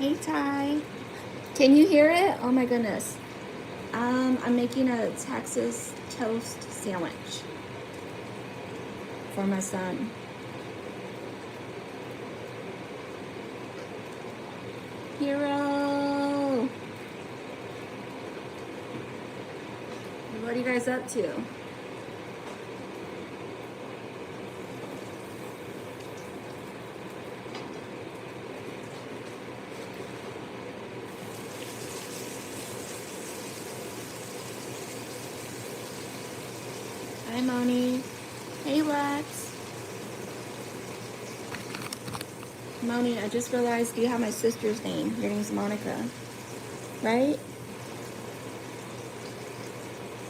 Hey Ty, can you hear it? Oh my goodness. I'm making a Texas toast sandwich for my son. Hero! What are you guys up to? Hi Moni. Hey Lex. Moni, I just realized you have my sister's name. Your name's Monica, right?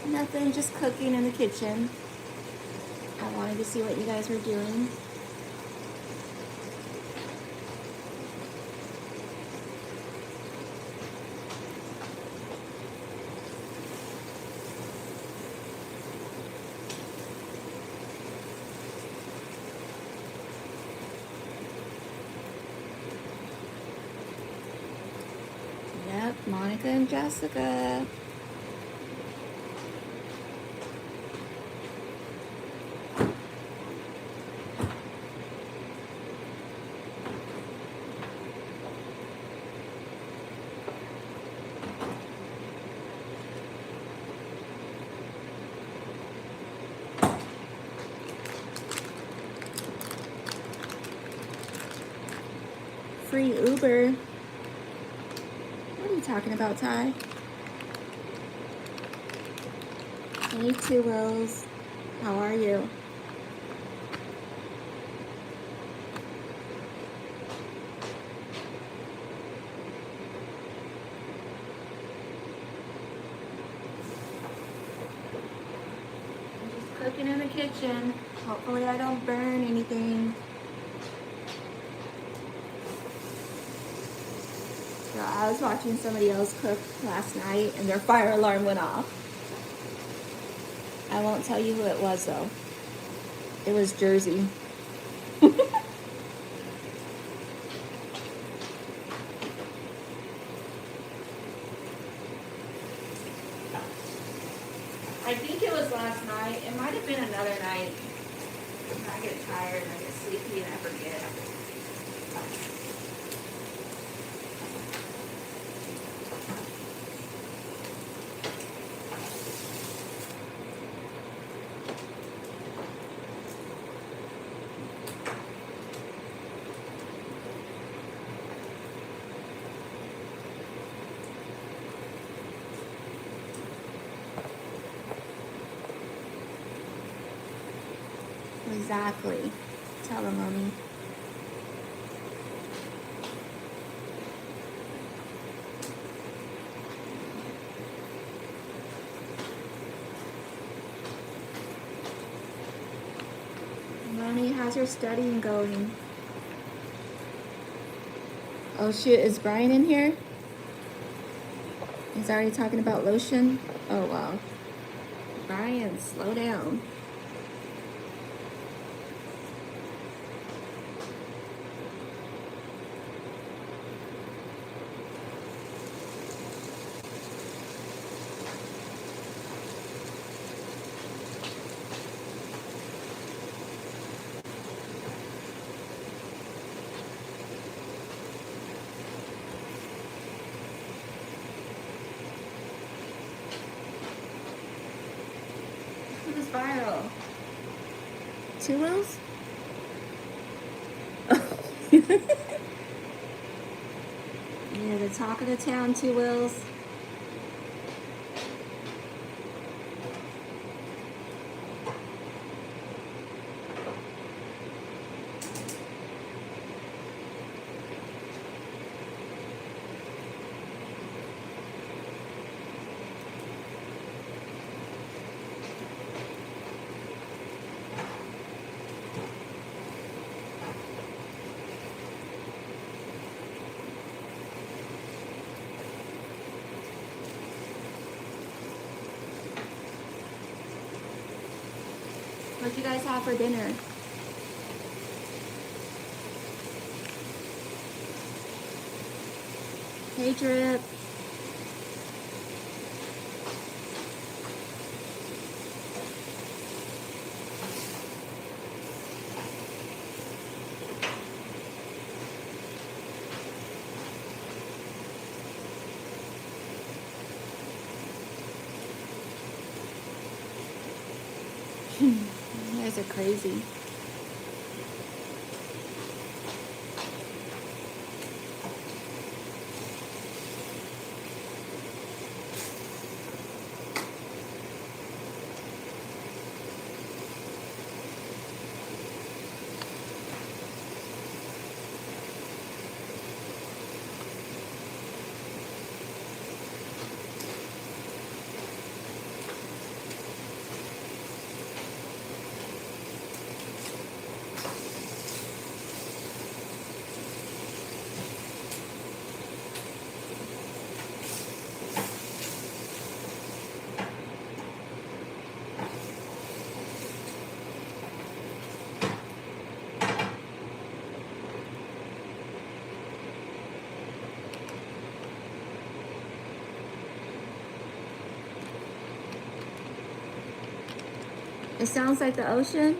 Nothing, just cooking in the kitchen. I wanted to see what you guys were doing. Yep, Monica and Jessica. Free Uber. What are you talking about, Ty? Hey, Two Wills. How are you? I'm just cooking in the kitchen. Hopefully I don't burn anything. So I was watching somebody else cook last night and their fire alarm went off. I won't tell you who it was though. It was Jersey. I think it was last night. It might have been another night. I get tired and I get sleepy and I forget. Exactly. Tell them, Mommy. Mommy, how's your studying going? Oh shoot, is Brian in here? He's already talking about lotion? Oh wow. Brian, slow down. Who's viral? Two Wills? Yeah, the talk of the town, Two Wills. What'd you guys have for dinner? Hey, Drip. You guys are crazy. It sounds like the ocean.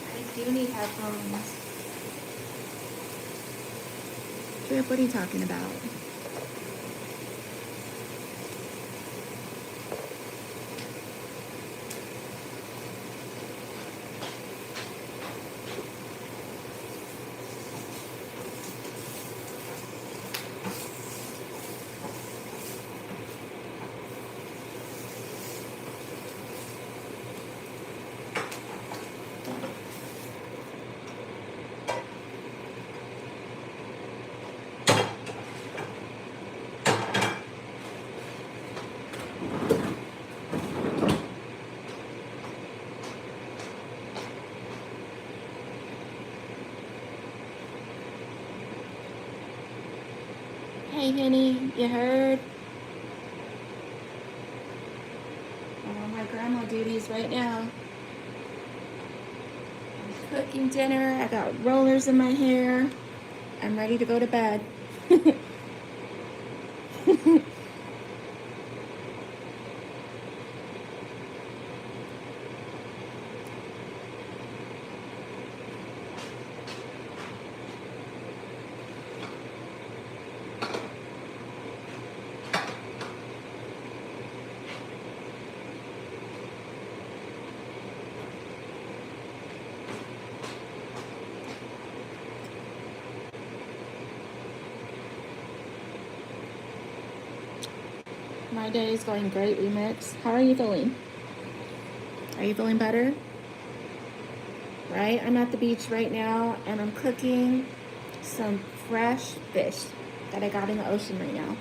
I do need headphones. Trip, what are you talking about? Hey, honey, you heard? I'm on my grandma duties right now. I'm cooking dinner. I got rollers in my hair. I'm ready to go to bed. My day is going great, Remix. How are you feeling? Are you feeling better? Right? I'm at the beach right now and I'm cooking some fresh fish that I got in the ocean right now.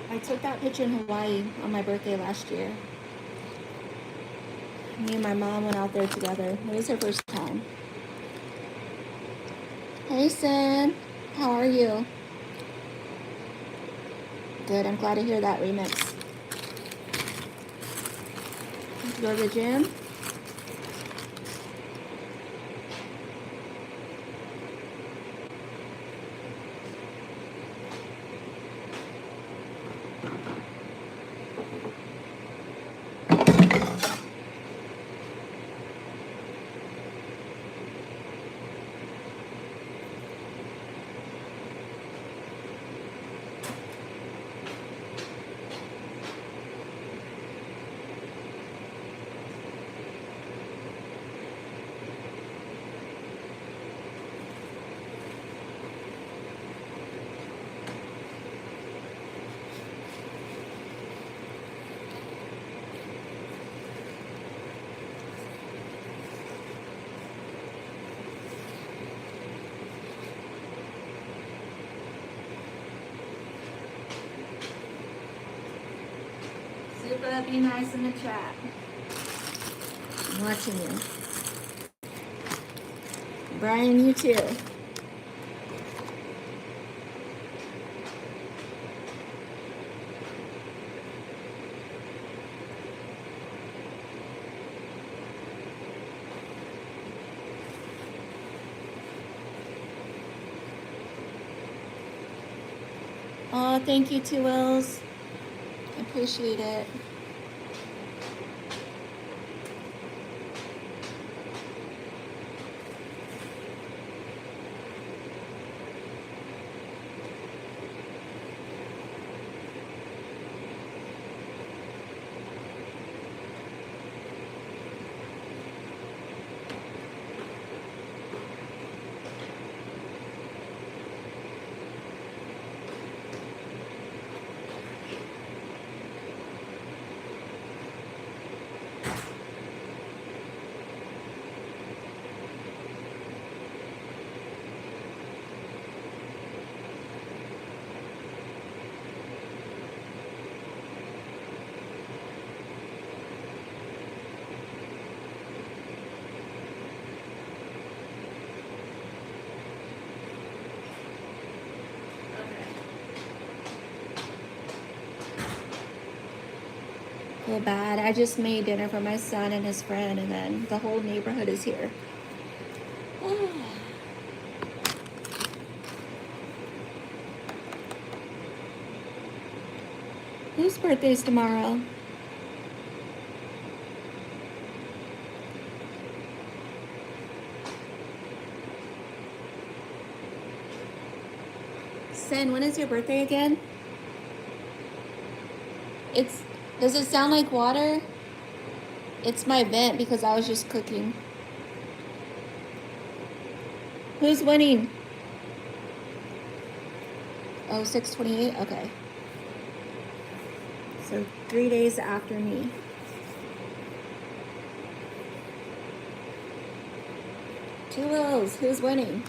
I took that picture in Hawaii on my birthday last year. Me and my mom went out there together. It was her first time. Hey, Sam. How are you? Good. I'm glad to hear that, Remix. Did you go to the gym? Super, be nice in the chat. I'm watching you. Brian, you too. Oh, thank you, Two Wills. I appreciate it. Feel bad. I just made dinner for my son and his friend, and then the whole neighborhood is here. Whose birthday's tomorrow? Sin, when is your birthday again? Does it sound like water? It's my vent because I was just cooking. Who's winning? Oh, 6:28? Okay. So 3 days after me. Two Wills, who's winning?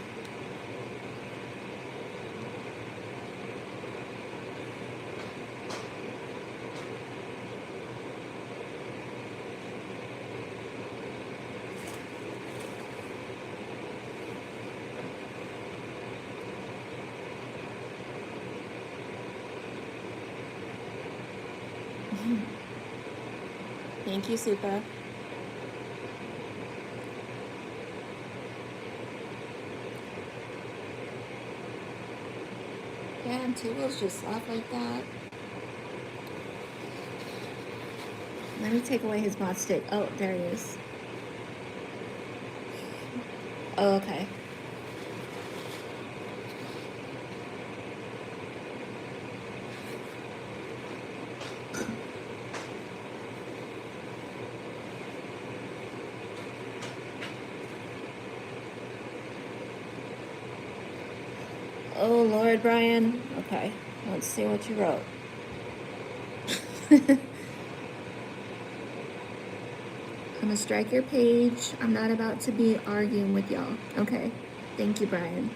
Thank you, Supa. Damn, Two Wills just left like that. Let me take away his mod stick. Oh, there he is. Oh, okay. Oh, Lord, Brian. Okay, let's see what you wrote. I'm gonna strike your page. I'm not about to be arguing with y'all. Okay, thank you, Brian.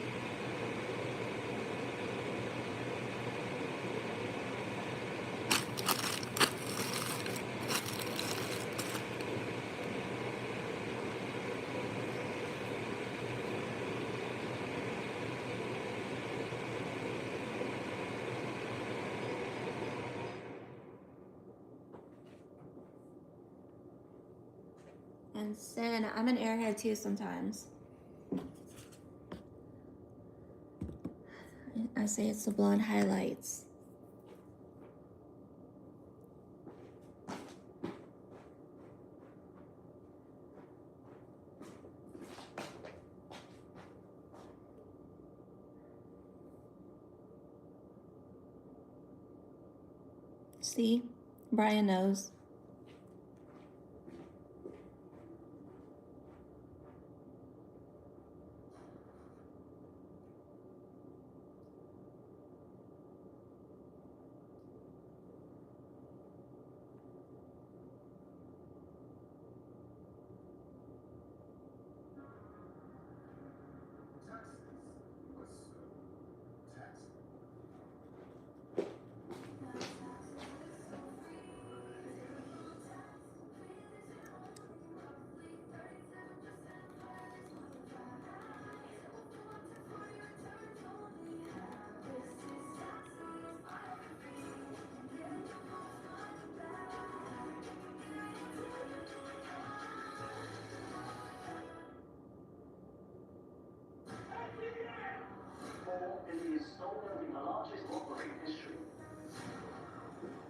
And Sin, I'm an airhead too sometimes. I say it's the blonde highlights. See? Brian knows.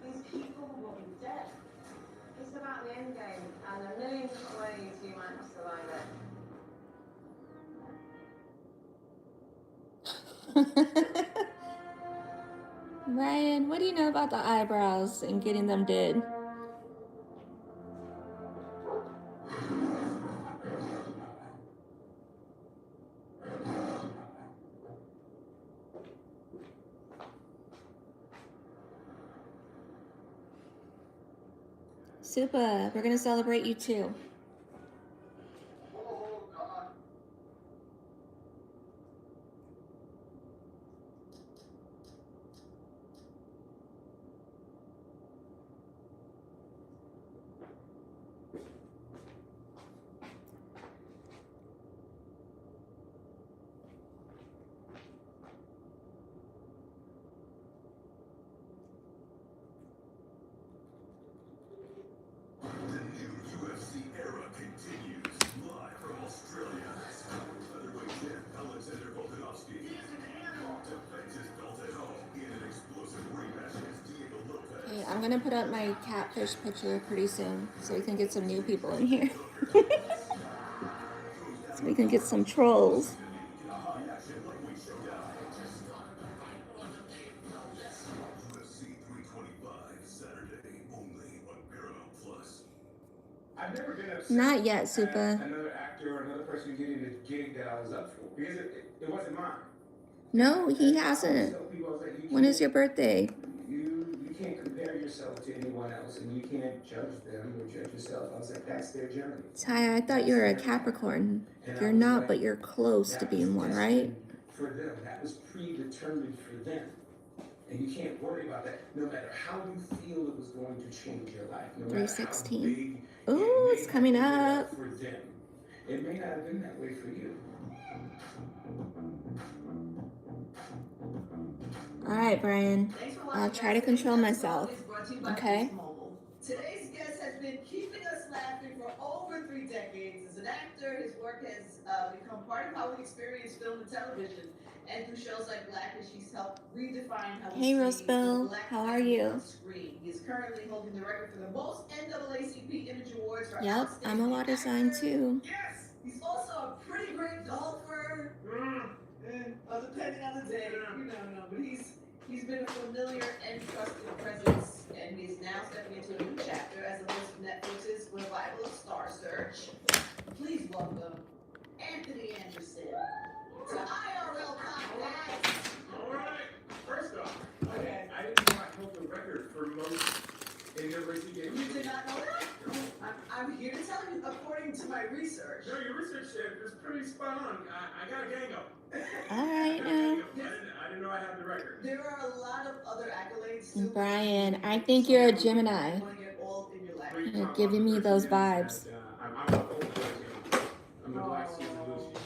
These people will be dead. It's about the end game, and there are millions of ways you might have survived it. Ryan, what do you know about the eyebrows and getting them did? Super, we're gonna celebrate you too. Okay, I'm gonna put up my catfish picture pretty soon so we can get some new people in here. So we can get some trolls. Not yet, Supa. Another actor or another person getting the gig that I was up for because it wasn't mine. No, he hasn't. When is your birthday? You can't compare yourself to anyone else, and you can't judge them or judge yourself. I was like, that's their journey. Ty, I thought you were a Capricorn. You're not, but you're close to being one, right? For them, that was predetermined for them. And you can't worry about that, no matter how you feel it was going to change your life. No 316. Ooh, it's coming up. For them, it may not have been that way for you. All right, Brian. I'll try to control myself. Okay. Today's guest has been keeping us laughing for over 3 decades. As an actor, his work has become part of how we experience film and television. And through shows like Blackish, he's helped redefine how we see Rosebill, how are you? He is currently holding the record for the most NAACP Image Awards for Yep, I'm a water sign too. Yes! He's also a pretty great golfer. Depending on the day, but he's been a familiar and trusted presence, and he's now stepping into a new chapter as the host of Netflix's revival of Star Search. Please welcome Anthony Anderson to IRL Podcast. All right. First off, I didn't know I held the record for most NAACP. You did not know that? I'm here to tell you, according to my research. No, your research is pretty spot on. I got a gang up. All right now. I didn't know I had the record. There are a lot of other accolades too. Brian, I think you're a Gemini. You want to get all in your life. You're giving me those vibes. I'm a black Susan Lucy.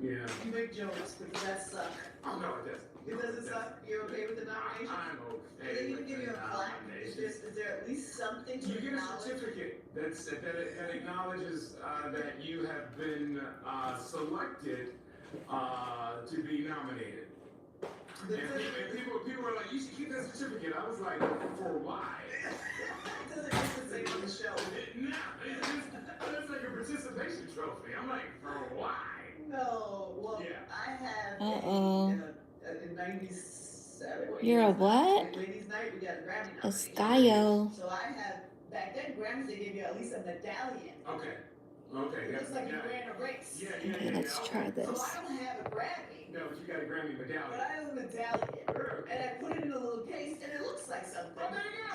Yeah. You make jokes, but does that suck? Oh, no, it doesn't. It doesn't suck? You're okay with the nomination? I'm okay. They even give you a plaque. Is there at least something to You get a acknowledge? certificate that acknowledges that you have been selected to be nominated. And people were like, you should keep that certificate. I was like, for why? It doesn't get to say on the show. It's like a participation trophy. I'm like, for why? No. Well, Yeah. I have in 97. You're a what? Ladies' night, we got a Grammy A nomination. style. So I have, back then, Grammys, they gave you at least a medallion. Okay. It looks like you ran a race. Okay, let's try So this. I don't have a Grammy. No, but you got a Grammy medallion. But I have a medallion. And I put it in a little case, and it looks like something. Oh, there you go.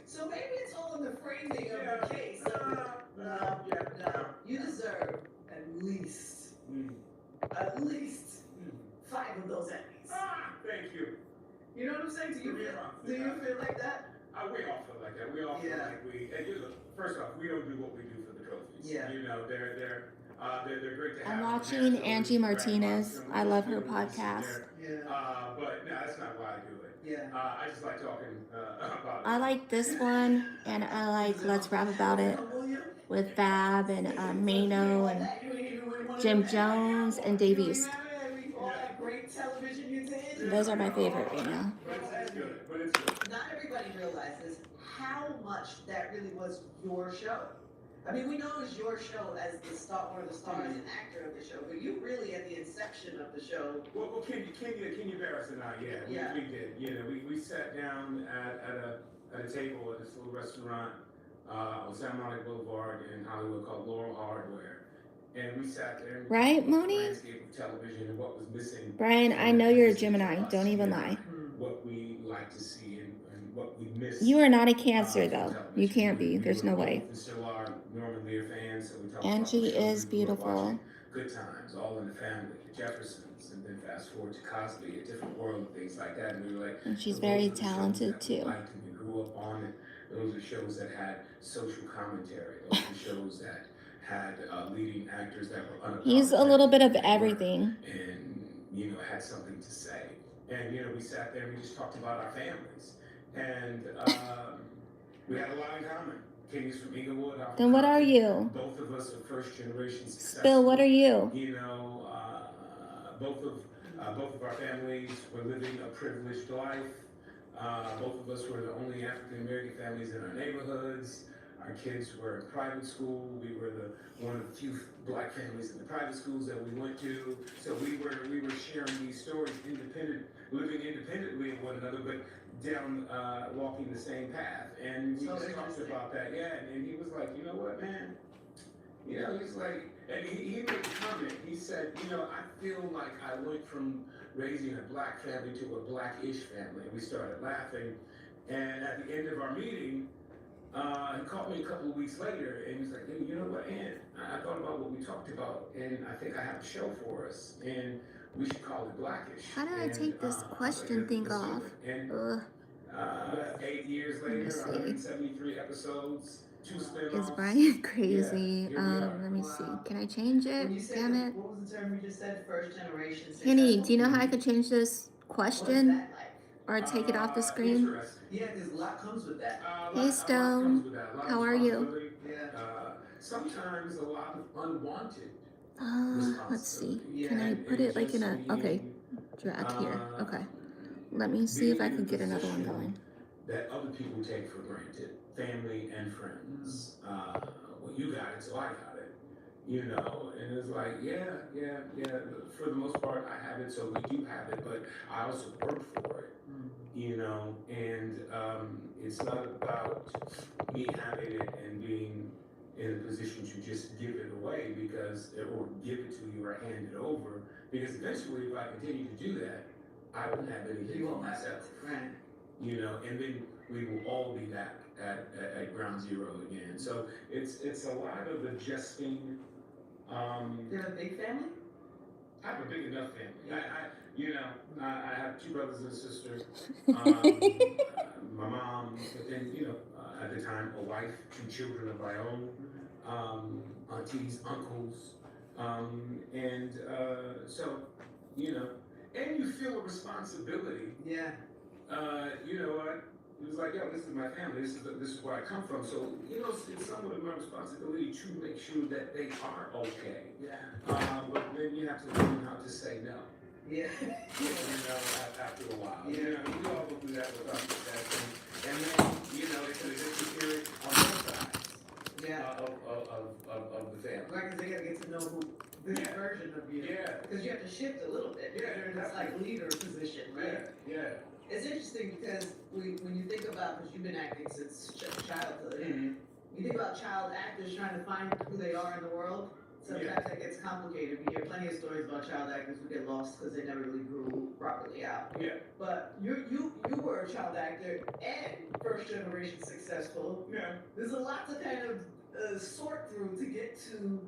So maybe it's all in the framing of the case. No. You deserve at least 5 of those Emmys. Thank you. You know what I'm saying? Do you feel like that? We all feel like that. We all feel like first off, we don't do what we do for the trophies. Yeah. You know, they're great to have. I'm watching Angie Martinez. I love her podcast. But no, that's not why I do it. Yeah. I just like talking about it. I like this one, and I like Let's Rap About It with Fab and Mano and Jim Jones and Dave East. Yeah, great television you did. Those are my favorite right now. But it's good. But it's good. Not everybody realizes how much that really was your show. I mean, we know it was your show as the star, one of the stars and actor of the show, but you really at the inception of the show. Well, Kenya Barris and I, we did. You know, we sat down at a table at this little restaurant on San Monica Boulevard in Hollywood called Laurel Hardware. And we sat there and right, Moni? landscape of television and what was missing. Brian, I know you're a Gemini. Don't even lie. What we like to see and what we miss. You are not a Cancer, though. You can't be. There's no way. We still are Norman Lear fans, so we talk Angie about is beautiful. Good Times, All in the Family, the Jeffersons, and then fast forward to Cosby, A Different World, and things like that. And we were like, And she's very talented, too. We grew up on it. Those are shows that had social commentary. Those are shows that had leading actors that were unapologetic. He's a little bit of everything. And, you know, had something to say. And, you know, we sat there and we just talked about our families. And we had a lot in common. Kenya's from Inglewood. Then what are you? Both of us are first generation successful. Spill, what are you? You know, both of our families were living a privileged life. Both of us were the only African American families in our neighborhoods. Our kids were in private school. We were one of the few black families in the private schools that we went to. So we were sharing these stories, living independently of one another, but down walking the same path. And we just talked about that, and he was like, you know what, man? You know, he's like, and he made a comment. He said, you know, I feel like I went from raising a black family to a blackish family. And we started laughing. And at the end of our meeting, he called me a couple of weeks later, and he was like, hey, you know what, Ann? I thought about what we talked about, and I think I have a show for us, and we should call it Blackish. How did I take this question thing off? And 8 years later, 173 episodes, 2 spin-offs. Is Brian crazy? Let me see. Can I change it? Damn it. What was the term you just said? First generation. Henny, do you know how I could change this question? What is that like? Or take it off the screen? Yeah, because a lot comes with that. Hey, Stone. How are you? Sometimes a lot of unwanted. Let's see. Can I put it like in a... Okay. Drag here. Okay. Let me see if I can get another one going. That other people take for granted. Family and friends. Well, you got it, so I got it. You know, and it's like, yeah. For the most part, I have it, so we do have it, but I also work for it. You know, and it's not about me having it and being in a position to just give it away or give it to you or hand it over, because eventually if I continue to do that, I don't have anything for myself. Right. You know, and then we will all be back at ground zero again. So it's a lot of adjusting. You have a big family? I have a big enough family. I have 2 brothers and a sister. My mom, but then, at the time, a wife, 2 children of my own, aunties, uncles. So, and you feel a responsibility. Yeah. You know what? It was like, yo, this is my family. This is where I come from. So, it's somewhat of my responsibility to make sure that they are okay. Yeah. But then you have to learn how to say no. Yeah. After a while. We all go through that with our success. And then, it's an addiction period on both sides. Yeah. Of the family. Right, because they got to get to know this version of you. Yeah. Because you have to shift a little bit. You're in this leader position, right? Yeah. It's interesting because when you think about, because you've been acting since childhood, Mm-hmm. you think about child actors trying to find who they are in the world. Sometimes that gets complicated. We hear plenty of stories about child actors who get lost because they never really grew properly out. Yeah. But you were a child actor and first generation successful. Yeah. There's a lot to kind of sort through to get to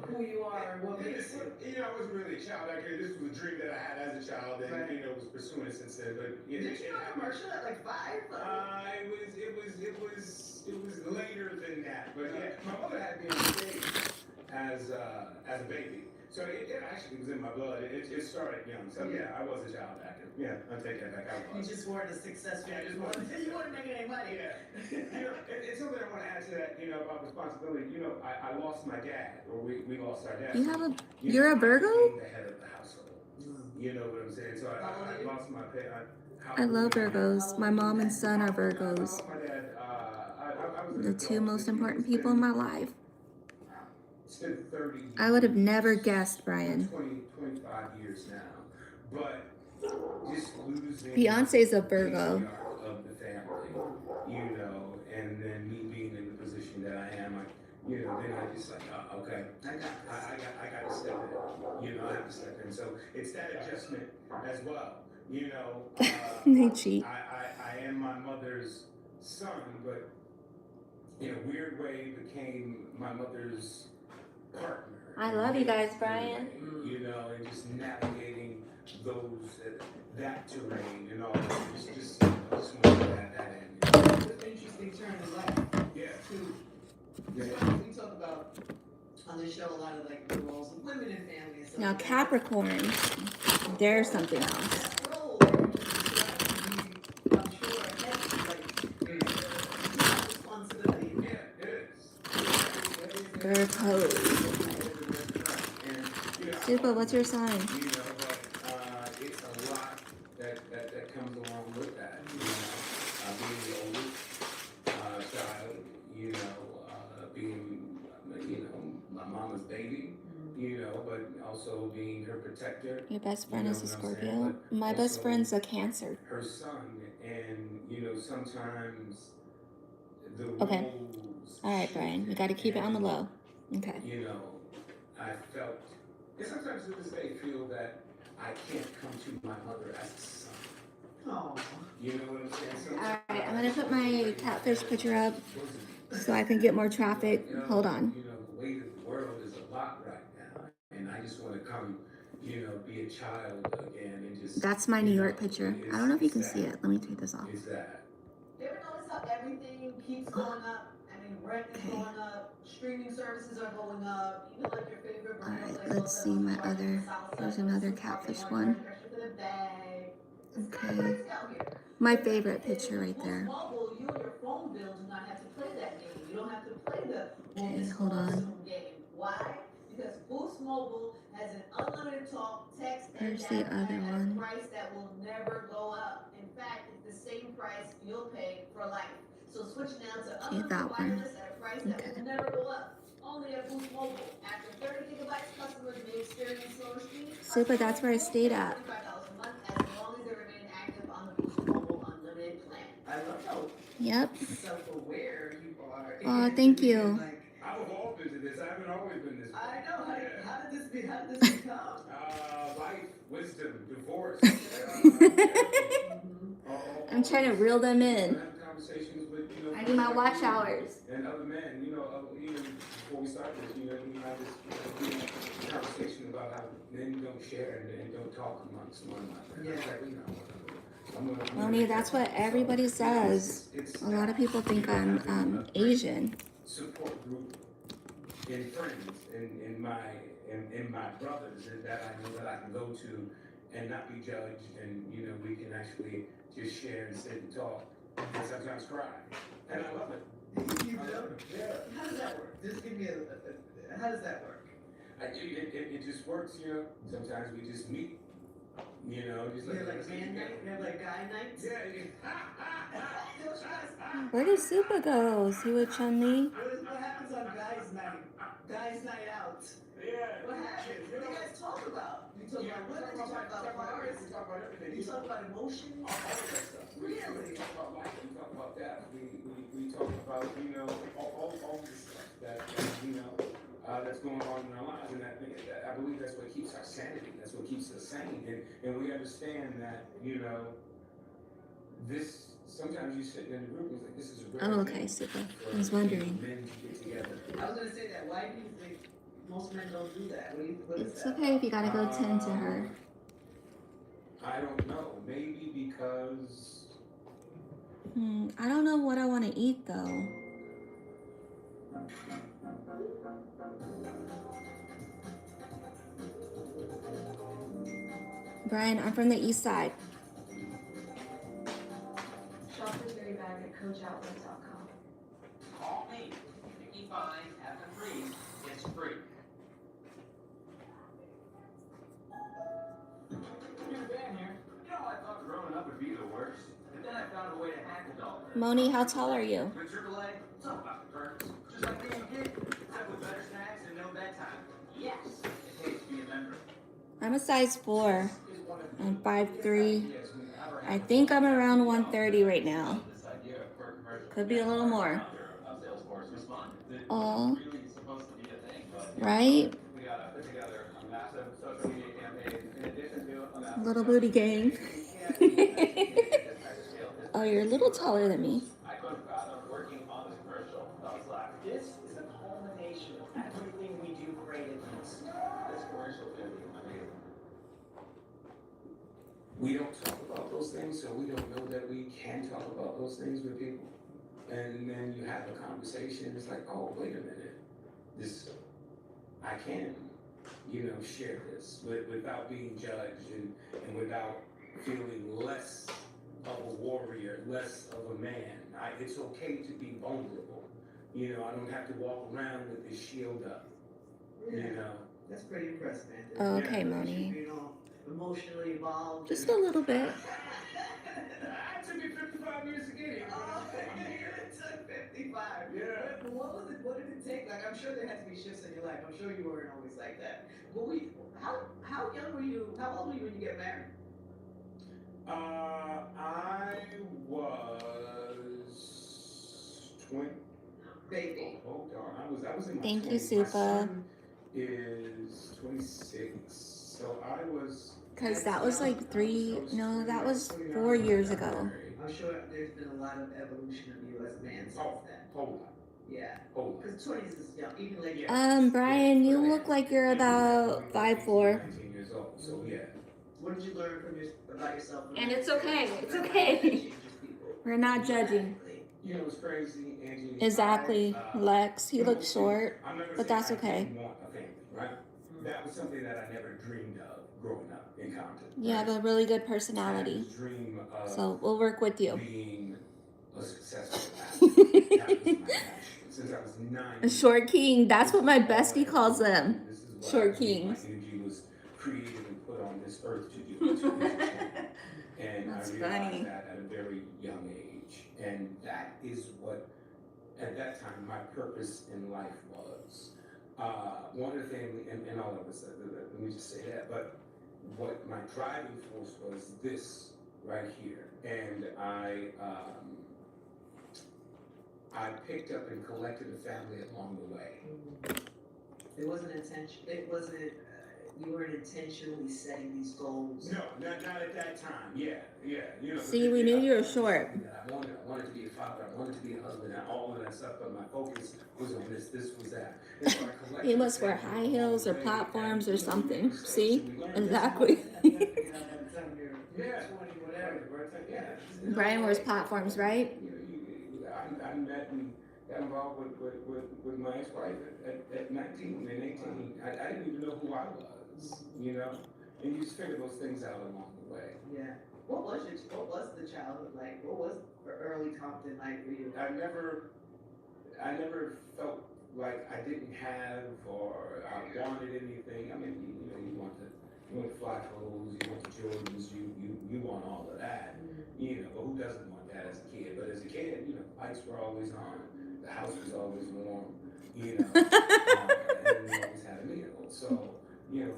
who you are and what makes you. I wasn't really a child actor. This was a dream that I had as a child, and Right. was pursuing it since then. But Did you do a commercial at like 5? It was later than that. But yeah, my mother had me on stage as a baby, so it actually was in my blood. It started young. So yeah, I was a child actor. Yeah, I'll take that back. I You was. just weren't as successful. Yeah, You weren't making any money. Yeah. It's something I want to add to that, about responsibility. I lost my dad, or we lost our dad. You're a Virgo? I became the head of the household. You know what I'm saying? So I lost my pet. I love Virgos. My mom and son are Virgos. My dad, I was The an two adult, most you know, important people in my life. spent 30 I would have years, never guessed, Brian. 25 years now. But just losing Beyonce's a the Virgo. patriarch of the family, you know, and then me being in the position that I am, you know, then I just like, okay, I got to step in, you know, I have to step in. So it's that adjustment as well, you know. They cheat. I am my mother's son, but in a weird way became my mother's partner. I love you guys, Brian. You know, and just navigating that terrain and all that. Just want to add that in. It's an interesting turn in life. Yeah. Too. Yeah. We talk about on this show a lot of like the roles of women in family and stuff. Now Capricorn, there's something else. That role that you just described, I'm sure, heavy, like, responsibility. Yeah, it is. Virgo. Super, what's your sign? You know, but it's a lot that comes along with that. You know, being the oldest child, you know, being, you know, my mama's baby, you know, but also being her protector. Your best friend is a Scorpio. But My best friend's a Cancer. her son, and you know, sometimes the Okay. roles All right, Brian. We got to keep it on the low. Okay. You know, I felt, and sometimes to this day feel that I can't come to my mother as a son. Oh. You know what I'm saying? All right, I'm gonna put my catfish picture up so I can get more traffic. Hold on. You know, the weight of the world is a lot right now, and I just want to come, you know, be a child again and just. That's my New York picture. I don't know if you can see it. Let me take this off. Is that? You ever notice how everything keeps going up? I mean, rent is going up, streaming services are going up, even like your favorite All right, let's see my other. There's another catfish one. Okay. My favorite picture right there. Mobile, you and your phone bill do not have to play that game. You don't have to play the Okay, hold on. game. Why? Because Boost Mobile has an unlimited talk, text, and There's the data other at one. a price that will never go up. In fact, it's the same price you'll pay for life. So switch now to unlimited wireless at a price that will never go up. Only at Boost Mobile. After 30 gigabytes, customers may experience slower speeds. Super, that's where I stayed at. $25 a month as long as they remain active on the Boost Mobile unlimited plan. I love how Yep. self-aware you are. Oh, thank you. I've evolved into this. I haven't always been this way. I know. How did this become? Life, wisdom, divorce. I'm trying to reel them in. Have conversations with, you know, I need my watch hours. and other men, you know, even before we start this, you know, you have this conversation about how men don't share and don't talk amongst one another. Yeah. Like, you know, Lonnie, that's what everybody says. A lot of people think I'm Asian. Support group in friends, in my brothers, and that I know that I can go to and not be judged, and you know, we can actually just share and sit and talk, and sometimes cry, and I love it. You I do? love it. Yeah. How does that work? Just give me how does that work? It just works, you know. Sometimes we just meet, you know, just You like have like man night? You have like guy nights? Yeah. Where did Super go? See with Chun-Li? What happens on guys night? Guys night out. Yeah. What happens? What do you guys talk about? You talk about women, you talk about cars, We talk about everything. you talk about emotions. All of that stuff. Really? We talk about life. We talk about death. We talk about, you know, all the stuff that you know, that's going on in our lives, and I believe that's what keeps our sanity. That's what keeps us sane, and we understand that, you know, this. Sometimes you sit in a group and it's like, this is a rare Oh, okay, thing Super. for I was wondering. men to get together. I was gonna say that. Why do you think most men don't do that? What is It's that? okay if you gotta go tend to her. I don't know. Maybe because I don't know what I want to eat though. Brian, I'm from the east side. Shop the dairy bag at coachoutlet.com. Call me. If you find after 3, it's free. Moni, how tall are you? With AAA, it's all about the perks. Just like being a kid, except with better snacks and no bedtime. Yes, it pays to be a member. I'm a size 4. Is one of I'm the 5'3". ideas we've ever had. I think I'm around 130 right now. This idea of perk commercials. Could be a little more. Of Salesforce responded. That Oh, wasn't really supposed to be a thing, but right? we gotta put together a massive social media campaign in addition to a massive Little booty gang. Oh, you're a little taller than me. I couldn't fathom working on this commercial. I was like, this is a culmination of everything we do creatively. This commercial is gonna be amazing. We don't talk about those things, so we don't know that we can talk about those things with people. And then you have a conversation, it's like, oh, wait a minute, this, I can, share this without being judged and without feeling less of a warrior, less of a man. It's okay to be vulnerable. I don't have to walk around with this shield up. That's pretty impressive, man. Okay, Moni. You know, emotionally involved. Just a little bit. It took me 55 years to get here. Oh, it took 55. Yeah. But what was it? What did it take? Like, I'm sure there had to be shifts in your life. I'm sure you weren't always like that. But how young were you? How old were you when you get married? I was 20. Baby. Oh darn! I was in my Thank you, 20s. My Supa. son is 26, so I was. Because that was like 4 years ago. I'm sure there's been a lot of evolution of you as a man since then. Hold on. Yeah. Hold on. Because 20s is young, even like Brian, you look like you're about 5'4". 19 years old. So yeah. What did you learn about yourself? And it's okay. It's okay. We're not judging. It's crazy, Angie. Exactly, Lex. He looks short, I'm not gonna but say that's I okay. didn't want a family, right? That was something that I never dreamed of growing up in Compton. You have a really good personality, Dream of so we'll work with you. being a successful athlete. That was my passion since I was 9. A short king. That's what my bestie calls them. This is what Short I believe kings. My energy was created and put on this earth to do. And That's I realized funny. that at a very young age. And that is what, at that time, my purpose in life was. One of the things, and all of us, let me just say that, but what my driving force was this right here. And I picked up and collected a family along the way. It wasn't intention. It wasn't. You weren't intentionally setting these goals. No, not at that time. Yeah. See, we knew you were short. I wanted to be a father. I wanted to be a husband. And all of that stuff. But my focus was on this. This was that. And so I collected He must wear high heels or platforms or something. See? Exactly. Yeah. Brian wears platforms, right? I met and got involved with my ex-wife at 19 and 18. I didn't even know who I was. And you just figure those things out along the way. Yeah. What was the childhood like? What was the early Compton like for you? I never felt like I didn't have or I wanted anything. I mean, you want the fly clothes, you want the Jordans, you want all of that. But who doesn't want that as a kid? But as a kid, lights were always on, the house was always warm, and we always had a meal. So,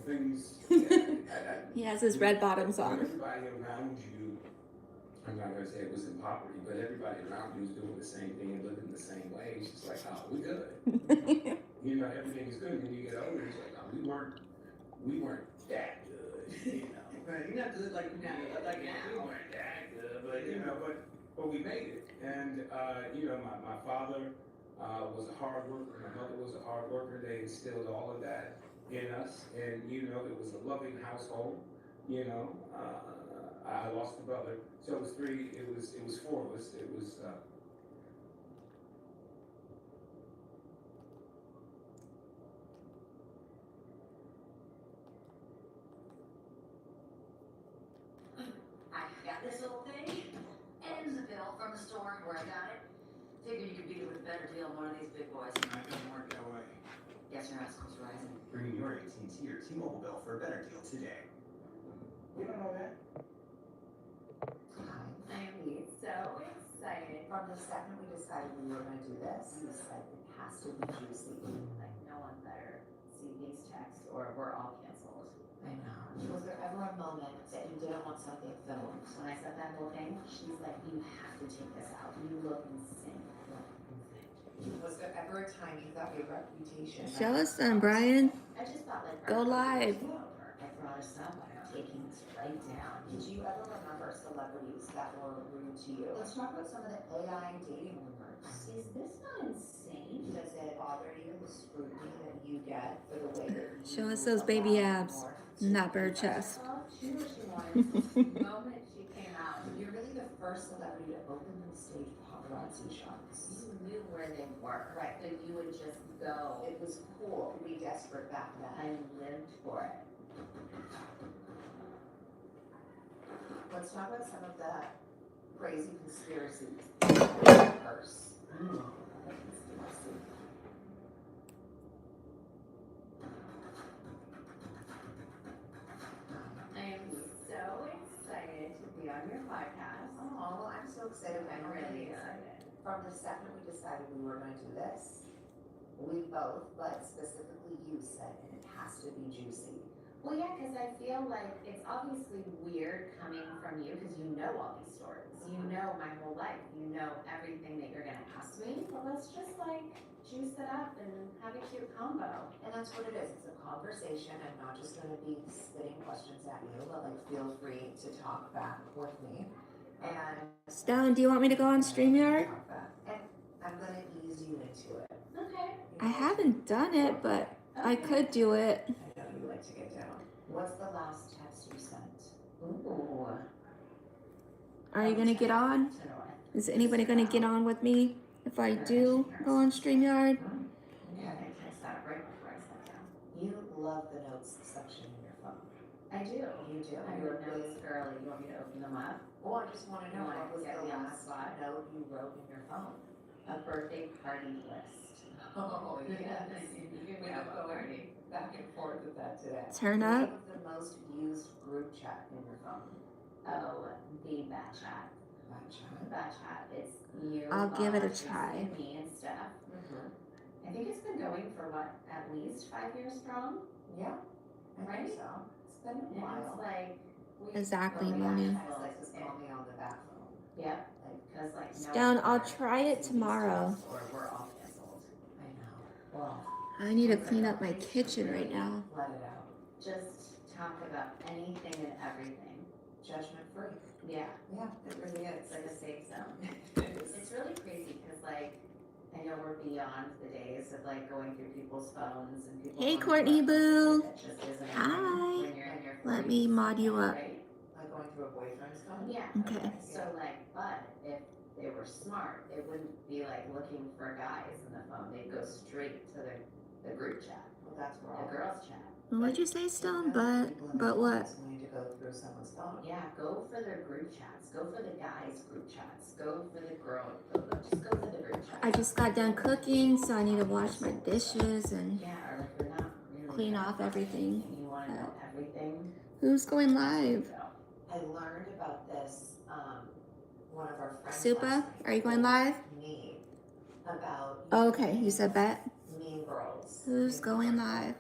things. He has his red bottoms on. Everybody around you, I'm not going to say it was in poverty, but everybody around you was doing the same thing and living the same way. It's just like, oh, we good. Everything is good. When you get older, it's like, oh, we weren't that good. Right. You're not good like now. Like now. We weren't that good, but we made it. And my father was a hard worker. My mother was a hard worker. They instilled all of that in us, and it was a loving household. I lost a brother, so it was 3. It was 4 of us. It was. I got this little thing, and it was a bill from the store where I got it. Figured you could beat it with a better deal than one of these big boys. It doesn't work that way. Guess your asshole's rising. Bring your AT&T or T-Mobile bill for a better deal today. You don't know that? I'm so excited From the second we decided we were gonna do this, you said it has to be juicy. Like, no one better see these texts or we're all canceled. I know. Was there ever a moment that you didn't want something filmed? When I said that whole thing, she's like, you have to take this out. You look insane. Was there ever a time you thought your reputation? Show us some, Brian. I just thought like Go live. I brought us up. I'm taking this right down. Did you ever remember celebrities that were rude to you? Let's talk about some of the AI dating rumors. Is this not insane? Does it bother you, the scrutiny that you get for the way that you Show us those baby allow abs, more not bare chest. Well, she knew what she wanted the moment she came out. You're really the first celebrity to open the stage paparazzi shots. You knew where they were. Right. But you would just go. It was cool to be desperate back I then. lived for it. Let's talk about some of the crazy conspiracies. Purse. Conspiracy. I am so excited to be on your podcast. Oh, well, I'm so excited. I'm really excited. From the second we decided we were going to do this, we both, but specifically you, said it has to be juicy. Well, yeah, because I feel like it's obviously weird coming from you because you know all these stories. You know my whole life. You know everything that you're going to ask me. But let's just like juice it up and have a cute combo. And that's what it is. It's a conversation. I'm not just going to be spitting questions at you, but like feel free to talk back with me. And Stone, do you want me to go on StreamYard? And I'm going to ease you into it. Okay. I haven't done it, but I could do it. I know you like to get down. What's the last text you sent? Ooh. Are you gonna get on? To North. Is anybody gonna get on with me if I do go on StreamYard? Yeah, I text that right before I sat down. You love the notes section in your phone. I do. You do? I'm You're a notes girl. You want me to open them up? Well, I just want to know, You wanna what was get the me on the last spot? note you wrote in your phone? A birthday party list. Oh, You can have a party. Back and forth with that today. Turn up. Name of the most used group chat in your phone. Oh, the bat chat. That chat. Bat chat. It's you. I'll give it a Bob, try. Jason, Me and Steph. Mm-hmm. I think it's been going for what, at least 5 years strong? Yeah, I Right? think so. It's been a And while. it's like. we- Exactly, well, Moni. yeah, Guys like to call me on the back phone. Yeah, because like. no Stone, one I'll better try it see these tomorrow. texts Or we're all canceled. I know. Well, I need to clean up my kitchen right now. let it out. Just talk about anything and everything. Judgment free. Yeah, Yeah, it really is. it's like a safe zone. It's It's really crazy because like, I know we're beyond the days of like going through people's phones and people. Hey, on Courtney phones. Boo. That just isn't a thing Hi. when you're in your Let 40s, me mod you up. right? like going through a boyfriend's phone. Yeah. Okay. So like, but if they were smart, they wouldn't be like looking for guys in the phone. They'd go straight to the group chat, Well, that's where the all girls chat. What'd you say, Stone? People in But the what? phones need to go through someone's phone. Yeah, go for their group chats. Go for the guys' group chats. Go for the girl. Just go for the group chats. I just got done cooking, so I need to wash my dishes and Yeah, or like you're not really clean off everything. and you want to know everything. Who's going live? I learned about this, one of our friends. Supa, last night are you going live? Me, about. Oh, okay, you said bet. Mean Girls. Who's Mean going Girls. live?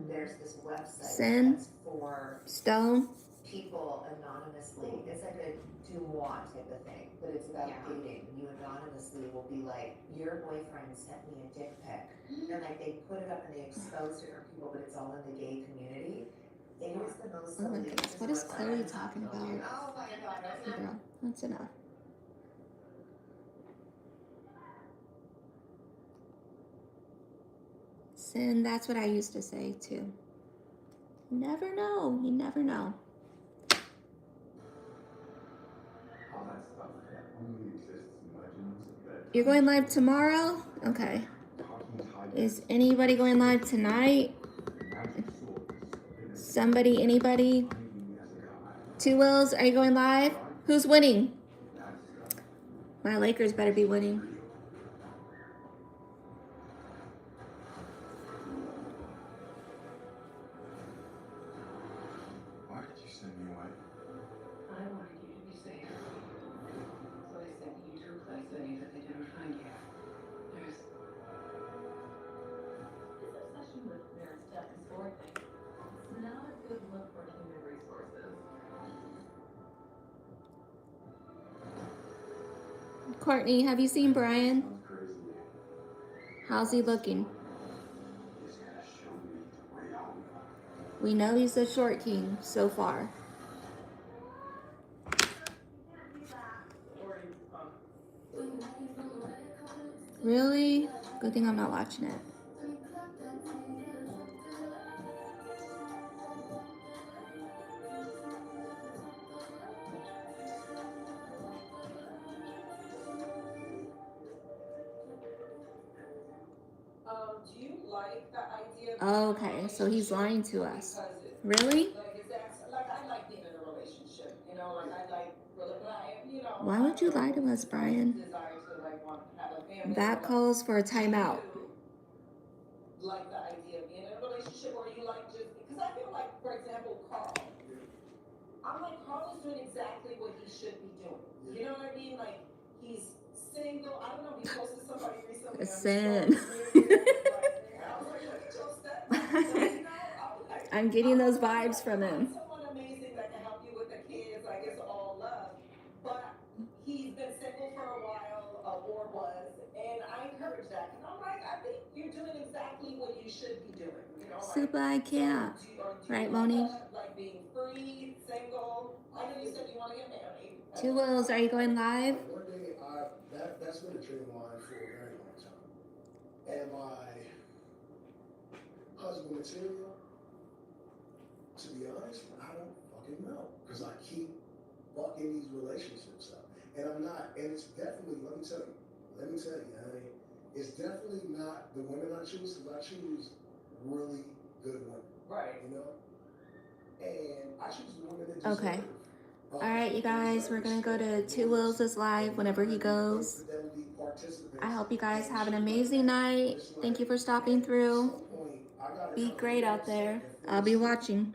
There's this website Sin? that's for Stone? people anonymously. It's like a do moi type of thing, but it's about Yeah. dating. You anonymously will be like, your boyfriend sent me a dick pic. And like they put it up and they expose different people, but it's all in the gay community. It is the most Oh my salacious goodness, what is website Chloe I've talking told about? you. Oh my god, that's Okay, girl, that's enough. Sin, that's what I used to say too. You never know. You never know. All that stuff that only exists in legends that You're going live tomorrow? Okay. talking tiger Is anybody going live tonight? magic swords Somebody, anybody? hiding as a god. Two Wills, are you going live? Who's winning? That's My Lakers better be winning. why did you send me away? I wanted you to be safe. So I sent you to a place that you Courtney, have you seen Brian? How's he looking? We know he's the short king so far. Really? Good thing I'm not watching it. Do you like the idea of Okay, so he's lying to us. Really? like I like being in a relationship, you know, like I like Why would you lie to us, Brian? desire to like want to have a family. That calls for a timeout. You like the idea of being in a relationship, or you like just because I feel like, for example, Carl. I'm like, Carl is doing exactly what he should be doing. You know what I mean? Like he's single. I don't know. He posted somebody recently. A sin. I'm getting those vibes from him. Someone amazing that can help you with the kids. Like it's all love, but he's been single for a while, or was, and I encourage that. And I'm like, I think you're doing exactly what you should be doing. You know, Super, I can't. Right, Moni? Like being free, single. I know you said you want to get married. Two Wills, are you going live? One day, that's been a dream of mine for a very long time. Am I husband material? To be honest, I don't fucking know. Because I keep fucking these relationships up. And I'm not, and it's definitely, let me tell you, honey, it's definitely not the women I choose, because I choose really good women. Right. You know? And I choose the women that deserve. Okay. All right, you guys, we're going to go to Two Wills' live whenever he goes. I hope you guys have an amazing night. Thank you for stopping through. Be great out there. I'll be watching.